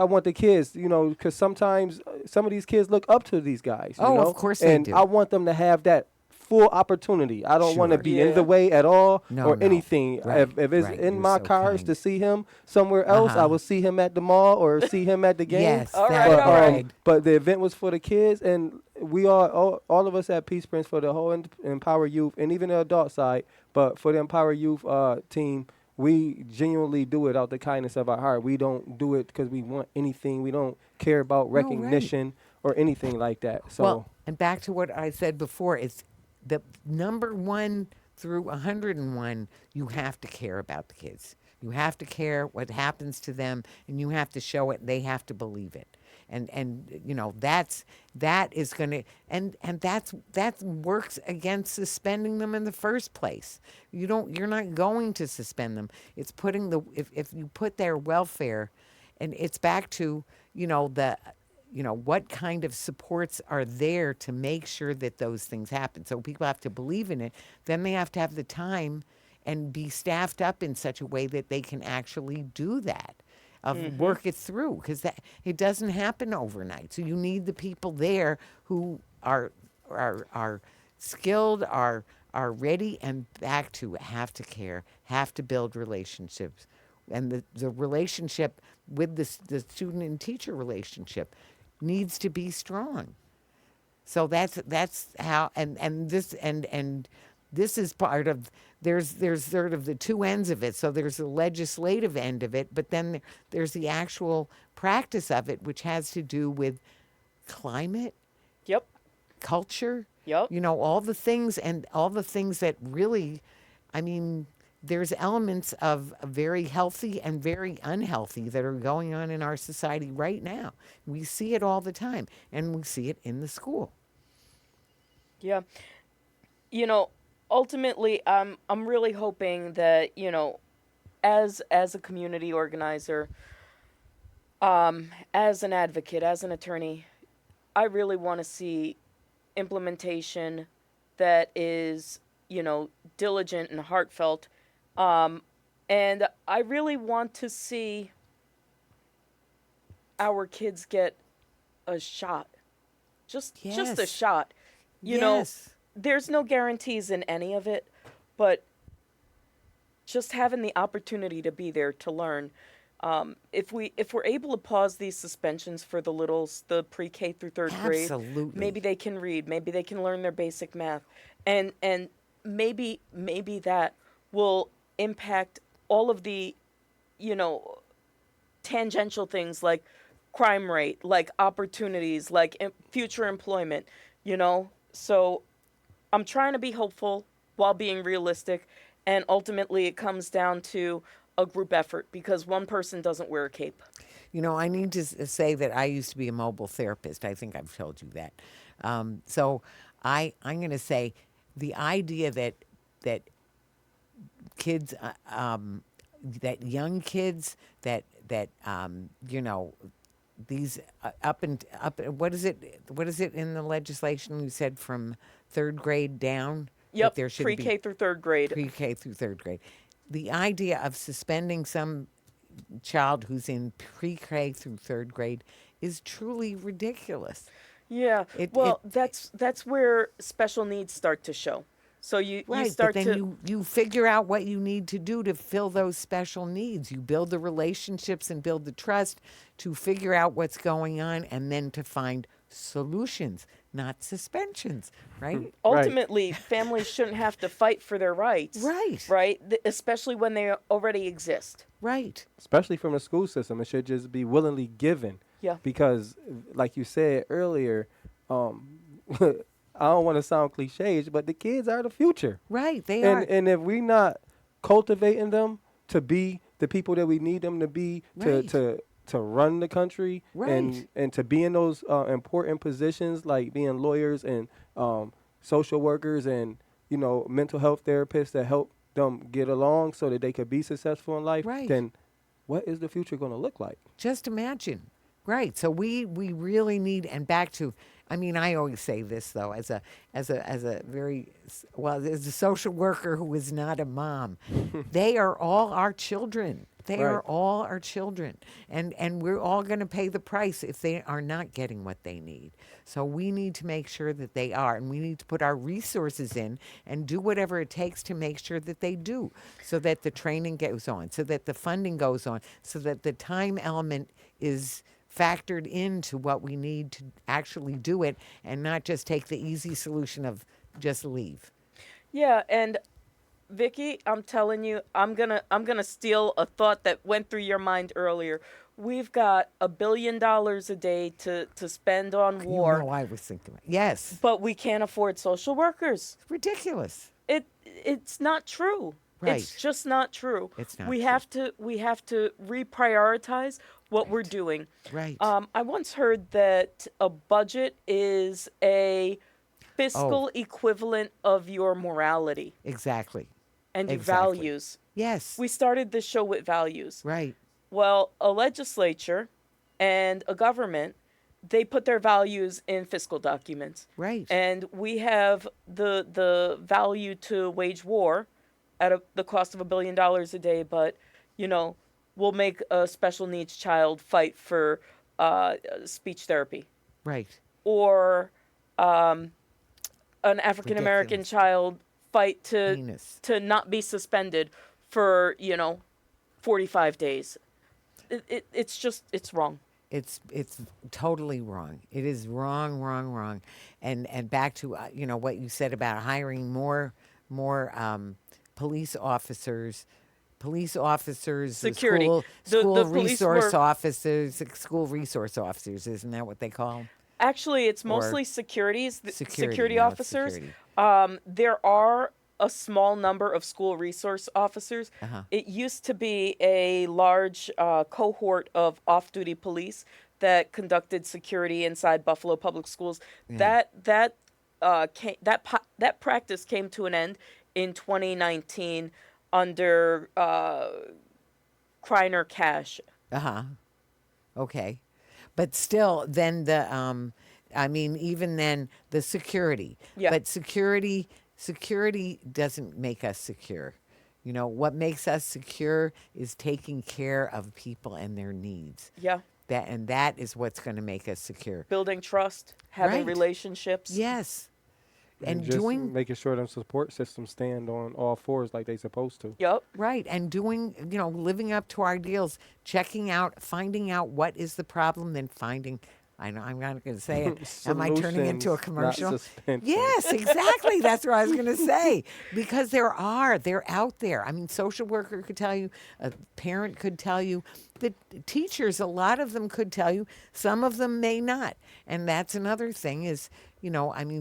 want the kids, because sometimes some of these kids look up to these guys. You Oh, know? of course they and do. I want them to have that full opportunity. I don't want to Sure. be in Yeah. the way at all No, or no. anything. Right, If it's right. in You're my so cars kind. to see him somewhere else, I Uh-huh. will see him at the mall or see him at the game. Yes, All that's right, But, all right. right. but the event was for the kids, and we all of us at Peace Prince for the whole Empower Youth and even the adult side. But for the Empower Youth team, we genuinely do it out the kindness of our heart. We don't do it because we want anything. We don't care about right. recognition or anything like that. So Well, and back to what I said before, it's the number 1 through 101, you have to care about the kids. You have to care what happens to them, and you have to show it. They have to believe it. And that is going to that works against suspending them in the first place. You're not going to suspend them. It's putting if you put their welfare, and it's back to what kind of supports are there to make sure that those things happen. So people have to believe in it. Then they have to have the time and be staffed up in such a way that they can actually do that, work it through, because it doesn't happen overnight. So you need the people there who are skilled, are ready, and back to have to care, have to build relationships. And the relationship with the student and teacher relationship needs to be strong. So that's how and this is part of there's sort of the two ends of it. So there's the legislative end of it, but then there's the actual practice of it, which has to do with climate, Yep. culture, Yep. all the things that really, I mean, there's elements of very healthy and very unhealthy that are going on in our society right now. We see it all the time, and we see it in the school. Yeah. Ultimately, I'm really hoping that, as a community organizer, as an advocate, as an attorney, I really want to see implementation that is, diligent and heartfelt. And I really want to see our kids get a shot. Just a Yes. shot. Yes. There's no guarantees in any of it, but just having the opportunity to be there to learn. If we're able to pause these suspensions for the littles, the pre-K through third grade, Absolutely. maybe they can read, maybe they can learn their basic math, and maybe that will impact all of the, tangential things like crime rate, like opportunities, like future employment. So I'm trying to be hopeful while being realistic, and ultimately it comes down to a group effort because one person doesn't wear a cape. I need to say that I used to be a mobile therapist. I think I've told you that. So I'm going to say the idea that kids, that young kids, that these up, what is it in the legislation you said from third grade down? Yep, That there should pre-K be through third grade. pre-K through third grade. The idea of suspending some child who's in pre-K through third grade is truly ridiculous. Yeah, that's where special needs start to show. So you Right, start but then to you figure out what you need to do to fill those special needs. You build the relationships and build the trust to figure out what's going on and then to find solutions, not suspensions, right? ultimately families shouldn't have to fight for their rights. Right. Especially when they already exist. Right. especially from the school system, it should just be willingly given. Yeah. Because, like you said earlier, I don't want to sound cliche, but the kids are the future. Right, they are. And if we not cultivating them to be the people that we need them to be Right. to run the country Right. and to be in those important positions like being lawyers and social workers and mental health therapists that help them get along so that they could be successful in life, Right. then what is the future going to look like? Just imagine. Right. So we really need, and back to, I mean, I always say this though, as a very, well, as a social worker who is not a mom, they are all our children. They are Right. all our children, and we're all going to pay the price if they are not getting what they need. So we need to make sure that they are, and we need to put our resources in and do whatever it takes to make sure that they do, so that the training goes on, so that the funding goes on, so that the time element is factored into what we need to actually do it, and not just take the easy solution of just leave. Yeah, and Vicky, I'm telling you, I'm gonna steal a thought that went through your mind earlier. We've got $1 billion a day to spend on war, You know, I was thinking, yes, but we can't afford social workers. ridiculous. It's not true. Right. It's just not true. It's not we true. have to reprioritize what we're doing. Right. I once heard that a budget is a fiscal equivalent of your morality Exactly. and your Exactly. values. Yes. We started this show with values. Right. Well, a legislature and a government, they put their values in fiscal documents. Right. And we have the value to wage war at the cost of $1 billion a day, but we'll make a special needs child fight for speech therapy, Right. or an African American Ridiculous. child fight Heinous. to not be suspended for 45 days. It's wrong. It's totally wrong. It is wrong, wrong, wrong. And back to what you said about hiring more police officers, Security. school, The school police resource were- officers, school resource officers. Isn't that what they call them? Actually, it's Or mostly security now it's officers. security. There are a small number of school resource officers. Uh-huh. It used to be a large cohort of off-duty police that conducted security inside Buffalo Public Schools. Yeah. That practice came to an end in 2019 under Kreiner Cash. Uh-huh. Okay. But still, then even then, the security. Yeah. But security doesn't make us secure. What makes us secure is taking care of people and their needs. Yeah. That is what's going to make us secure. Building trust, having Right. relationships. Yes. And just doing making sure them support systems stand on all fours like they supposed to. Yep. right, and doing, living up to our ideals, finding out what is the problem, then finding. I know I'm not going to say it. Am I turning into a Solutions, not commercial? suspensions. Yes, exactly. That's what I was going to say. Because they're out there. I mean, social worker could tell you, a parent could tell you, the teachers, a lot of them could tell you, some of them may not. And that's another thing is,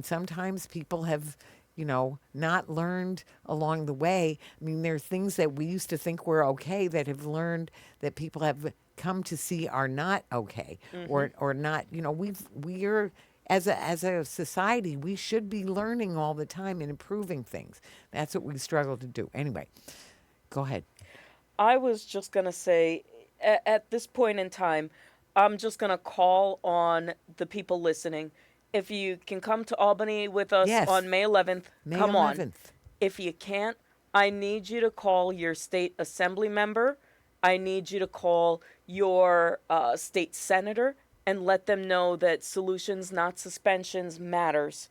sometimes people have, not learned along the way. I mean, there are things that we used to think were okay that have learned that people have come to see are not okay, or not. We're as a society, we should be learning all the time and improving things. That's what we struggle to do. Anyway, go ahead. I was just going to say, at this point in time, I'm just going to call on the people listening. If you can come to Albany with us Yes. on May 11th, May come 11th. on. If you can't, I need you to call your state assembly member. I need you to call your state senator and let them know that solutions, not suspensions, matters.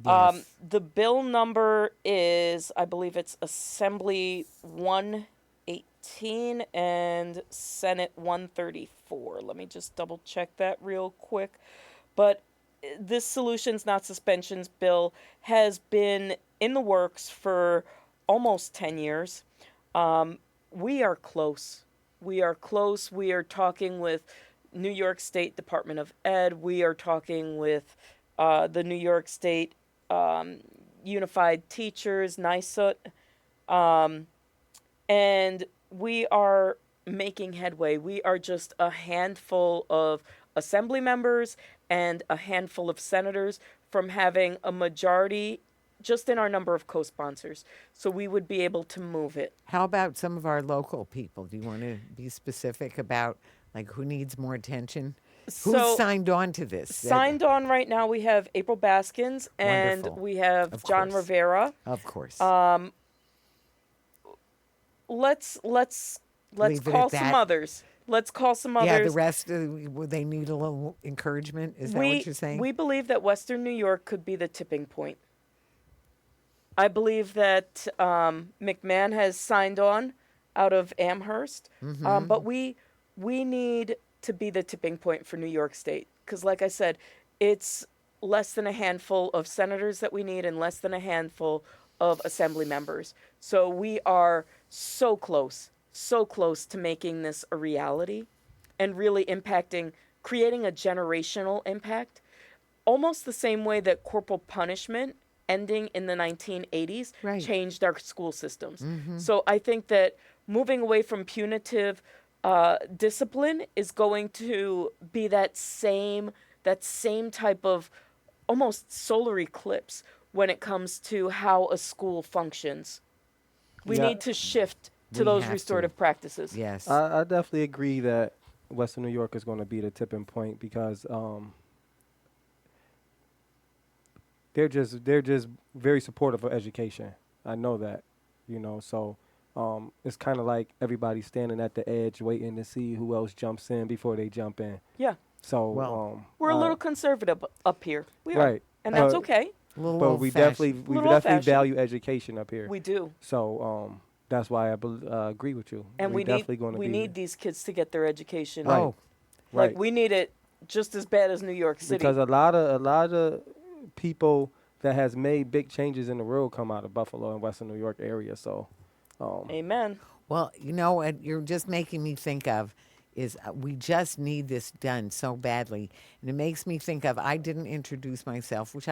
Yes. The bill number is, I believe it's Assembly 118 and Senate 134. Let me just double check that real quick. But this solutions, not suspensions bill has been in the works for almost 10 years. We are close. We are close. We are talking with New York State Department of Ed. We are talking with the New York State Unified Teachers, NYSUT, and we are making headway. We are just a handful of assembly members and a handful of senators from having a majority just in our number of co-sponsors. So we would be able to move it. How about some of our local people? Do you want to be specific about like who needs more attention? So Who's signed on to this? signed on right now, we have April Baskins and Wonderful. we have Of John course. Rivera. Of course. Let's Leave it call at some that. others. Let's call some Yeah, others. the rest, they need a little encouragement. Is that what you're saying? We believe that Western New York could be the tipping point. I believe that McMahon has signed on out of Amherst, Mm-hmm. but we need to be the tipping point for New York State because, like I said, it's less than a handful of senators that we need and less than a handful of assembly members. So we are so close to making this a reality and really impacting, creating a generational impact, almost the same way that corporal punishment ending in the 1980s Right. changed our school systems. So I think that moving away from punitive discipline is going to be that same type of almost solar eclipse when it comes to how a school functions. We Yeah. need to shift to We those have to. restorative practices. Yes. I definitely agree that Western New York is going to be the tipping point because they're just very supportive of education. I know that, so it's kind of like everybody standing at the edge waiting to see who else jumps in before they jump in. Yeah. So Well, We're a little conservative up here. We are. right. And that's But- okay. a little but we old-fashioned. definitely Little old-fashioned. value education up here. We do. So that's why I agree with you. And we definitely need going to we be need these kids to get their education. Right. Oh, right. Like we need it just as bad as New York City. Because a lot of people that has made big changes in the world come out of Buffalo and Western New York area. So Amen. well, what you're just making me think of is we just need this done so badly. And it makes me think of, I didn't introduce myself, which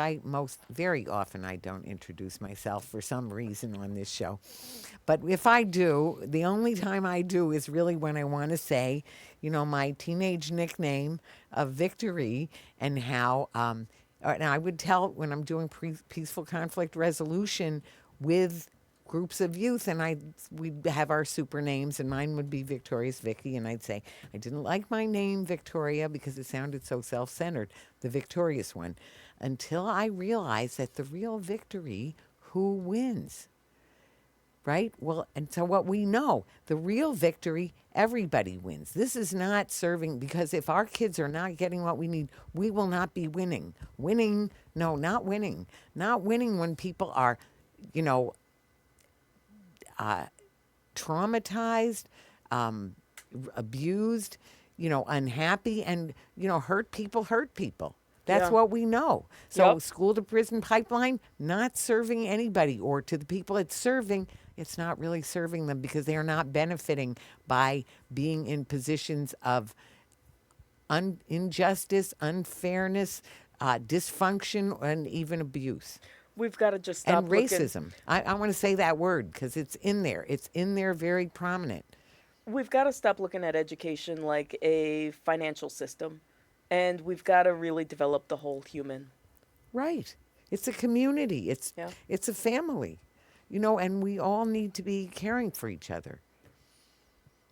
very often I don't introduce myself for some reason on this show. But if I do, the only time I do is really when I want to say, my teenage nickname of Victory and how, and I would tell when I'm doing peaceful conflict resolution with groups of youth, and we'd have our super names, and mine would be Victorious Vicky, and I'd say, I didn't like my name Victoria because it sounded so self-centered, the victorious one, until I realized that the real victory, who wins? Right? Well, and so what we know, the real victory, everybody wins. This is not serving, because if our kids are not getting what we need, we will not be winning. Not winning when people are, traumatized, abused, unhappy, and, hurt people. That's Yeah. what we know. So Yep. school to prison pipeline, not serving anybody, or to the people it's serving, it's not really serving them because they are not benefiting by being in positions of injustice, unfairness, dysfunction, and even abuse. We've got to just stop And looking. racism. I want to say that word because it's in there. It's in there very prominent. We've got to stop looking at education like a financial system, and we've got to really develop the whole human. Right. It's a community. Yeah. It's a family. And we all need to be caring for each other.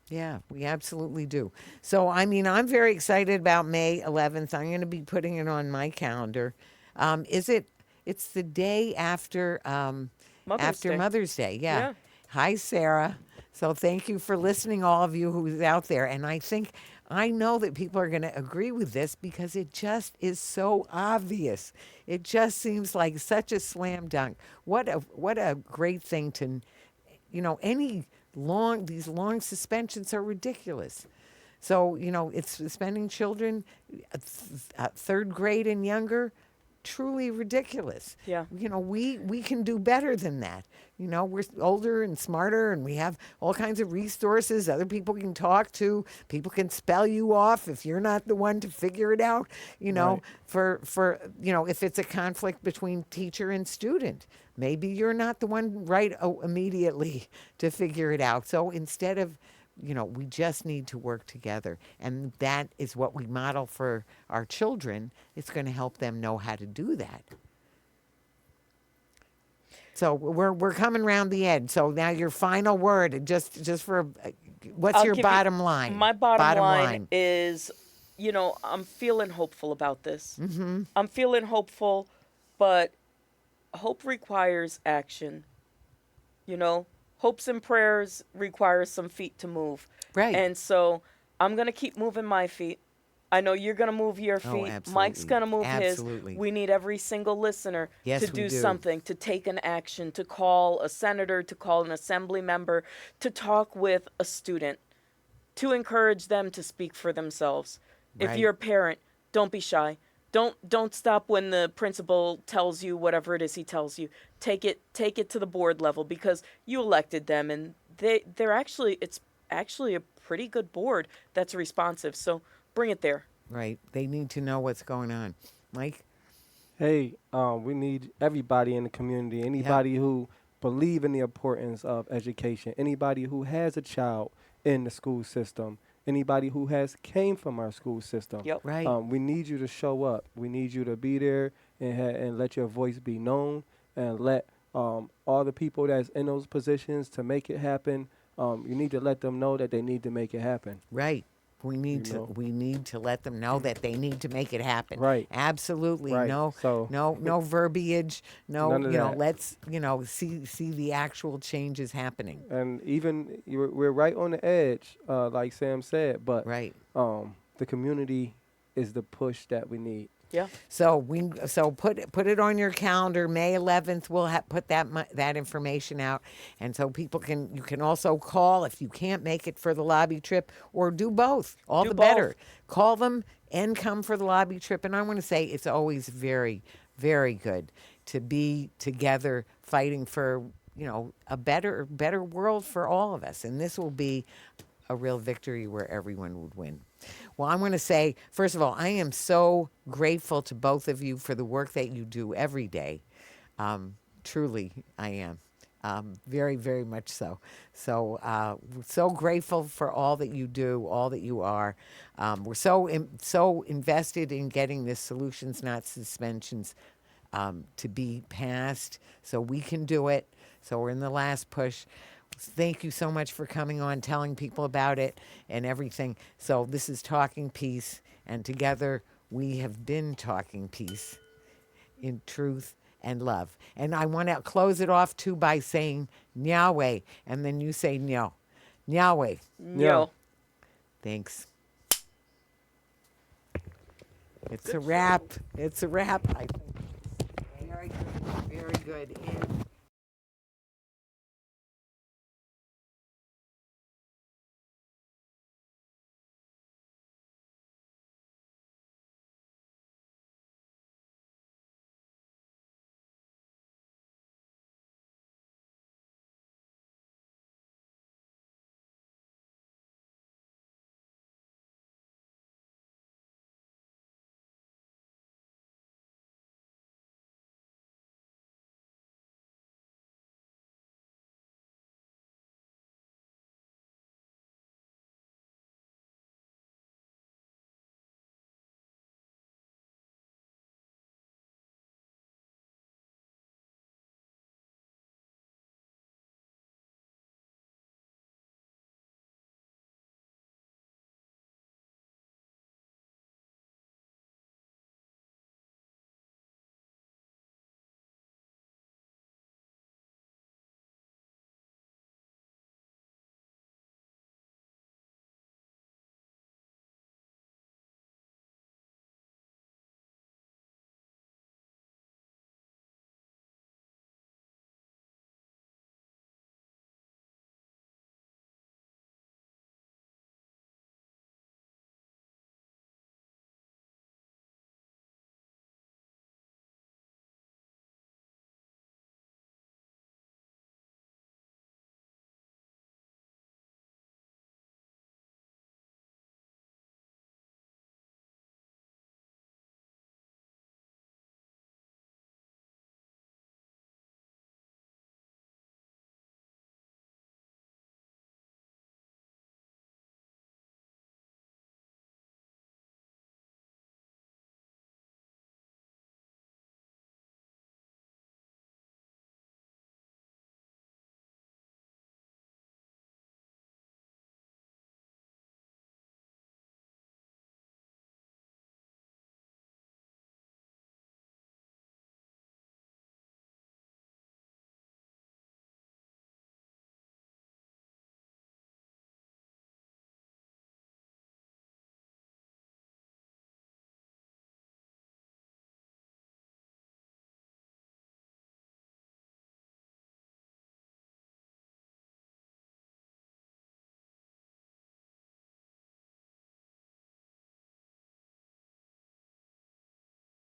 Yeah, we absolutely do. So, I'm very excited about May 11th. I'm going to be putting it on my calendar. It's the day after Day. Mother's Day. Yeah. Yeah. Hi, Sarah. So thank you for listening, all of you who's out there. And I know that people are going to agree with this because it just is so obvious. It just seems like such a slam dunk. What a great thing to, these long suspensions are ridiculous. So, it's suspending children, third grade and younger, truly ridiculous. Yeah. You know, we can do better than that. You know, we're older and smarter, and we have all kinds of resources. Other people can talk to. People can spell you off if you're not the one to figure it out. You know, for you know, if it's a conflict between teacher and student, maybe you're not the one immediately to figure it out. So instead of, you know, we just need to work together, and that is what we model for our children. It's going to help them know how to do that. So we're coming around the end. So now your final word, just for what's I'll your give you- bottom line? My bottom line is, you know, I'm feeling hopeful about this. Mm-hmm. I'm feeling hopeful, but hope requires action. You know, hopes and prayers require some feet to move. Right. And so I'm going to keep moving my feet. I know you're going to move your feet. Mike's absolutely. going to move Absolutely. his. We need every single listener Yes, to we do do. something, to take an action, to call a senator, to call an assembly member, to talk with a student, to encourage them to speak for themselves. If Right. you're a parent, don't be shy. Don't stop when the principal tells you whatever it is he tells you. Take it to the board level, because you elected them, and it's actually a pretty good board that's responsive. So bring it there. Right. They need to know what's going on. Mike? Hey, we need everybody in the community, anybody who believe in the importance of education, anybody who has a child in the school system, anybody who has came from our school system. Yep. Right. We need you to show up. We need you to be there and let your voice be known, and let all the people that's in those positions to make it happen. You need to let them know that they need to make it happen. Right. We need You know. we need to let them know that they need to make it happen. Right. Absolutely. Right. No So- no verbiage. No, None of you know, that. let's, you know, see the actual changes happening. And even we're right on the edge, like Sam said, but Right. the community is the push that we need. Yeah. So put it on your calendar. May 11th, we'll put that information out, and so you can also call if you can't make it for the lobby trip, or do both. All Do the both. better. Call them and come for the lobby trip. And I want to say it's always very, very good to be together fighting for, you know, a better world for all of us, and this will be a real victory where everyone would win. Well, I'm going to say, first of all, I am so grateful to both of you for the work that you do every day. Truly, I am. Very, very much so. So, we're so grateful for all that you do, all that you are. We're so invested in getting this Solutions Not Suspensions to be passed, so we can do it. So we're in the last push. Thank you so much for coming on, telling people about it and everything. So this is Talking Peace, and together we have been talking peace in truth and love. And I want to close it off too by saying Nyahweh, and then you say Nyo. Nyahweh. No. Thanks. It's a wrap. It's a wrap. I think. Very good. Very good. And